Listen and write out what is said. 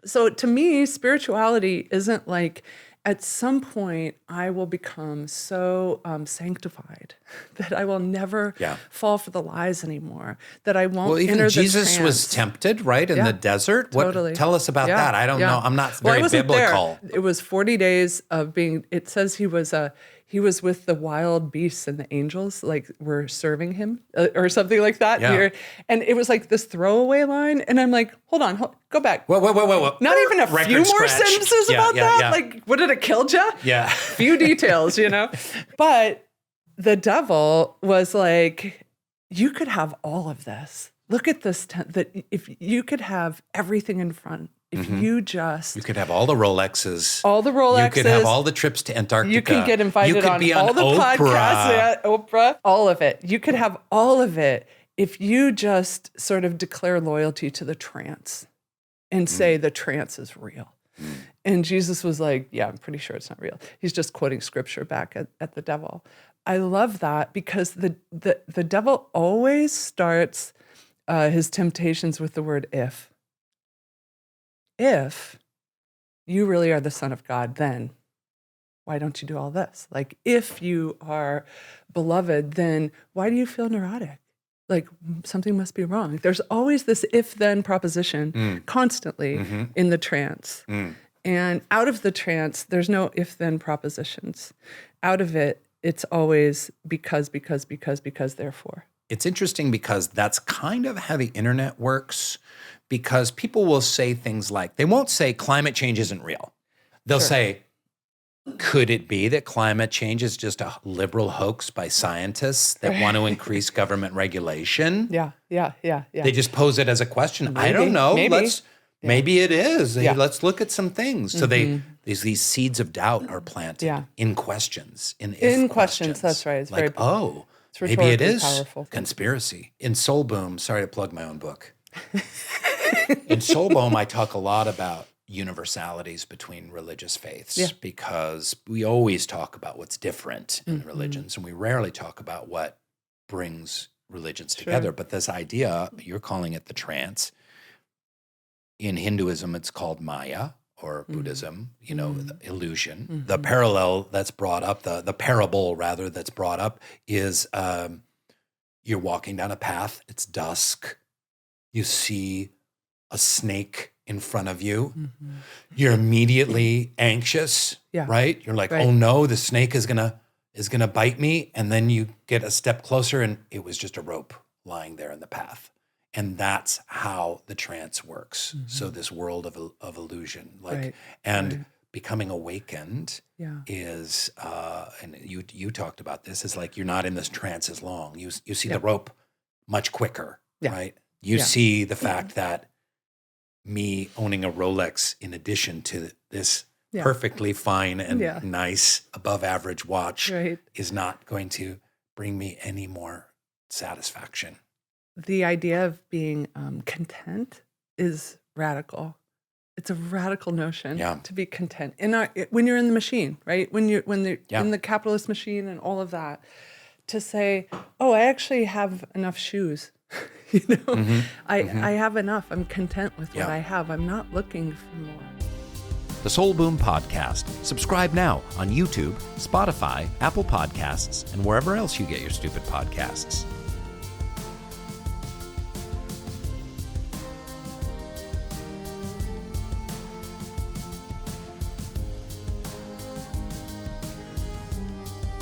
So to me, spirituality isn't like at some point I will become so sanctified that I will never fall for the lies anymore, that I won't Well, even enter Jesus the trance. was tempted, right, in the desert? Totally. Tell us about that. I don't know. I'm not Well, very I wasn't biblical. There. It was 40 days of being, it says he was with the wild beasts and the angels, like were serving him or something like that. Yeah. And it was like this throwaway line. And I'm like, hold on, go back. Whoa. Not even a few more sentences about that? Yeah. Like, what did it killed you? Yeah. Few details, But the devil was like, you could have all of this. Look at this, that if you could have everything in front, if you just... You could have all the Rolexes. All the Rolexes. You could have all the trips to Antarctica. You could get invited on all the Oprah. podcasts, Oprah, all of it. You could have all of it if you just sort of declare loyalty to the trance and say the trance is real. And Jesus was like, yeah, I'm pretty sure it's not real. He's just quoting scripture back at the devil. I love that because the devil always starts his temptations with the word if. If you really are the Son of God, then why don't you do all this? Like, if you are beloved, then why do you feel neurotic? Like, something must be wrong. There's always this if-then proposition constantly in the trance. And out of the trance, there's no if-then propositions. Out of it, it's always because, therefore. It's interesting because that's kind of how the internet works, because people will say things like, they won't say climate change isn't real. They'll say, could it be that climate change is just a liberal hoax by scientists that want to increase government regulation? Yeah. They just pose it as a question. I don't know. Maybe it is. Let's look at some things. So these seeds of doubt are planted in questions, in questions. That's right. It's like, very, it's maybe it is powerful. Conspiracy. In Soul Boom, sorry to plug my own book. In Soul Boom, I talk a lot about universalities between religious faiths because we always talk about what's different in religions, and we rarely talk about what brings religions together. But this idea, you're calling it the trance. In Hinduism, it's called Maya, or Buddhism, the illusion. The parallel that's brought up, the parable rather that's brought up is you're walking down a path, it's dusk, you see a snake in front of you. You're immediately anxious, right? You're like, oh no, the snake is gonna bite me. And then you get a step closer and it was just a rope lying there in the path. And that's how the trance works. So this world of illusion, becoming awakened is, and you talked about this, is like you're not in this trance as long. You see the rope much quicker, right? You see the fact that me owning a Rolex, in addition to this perfectly fine and nice above average watch, is not going to bring me any more satisfaction. The idea of being content is radical. It's a radical notion to be content. When you're in the machine, right? When you're in the capitalist machine and all of that, to say, oh, I actually have enough shoes. I have enough. I'm content with what I have. I'm not looking for more. The Soul Boom Podcast. Subscribe now on YouTube, Spotify, Apple Podcasts, and wherever else you get your stupid podcasts.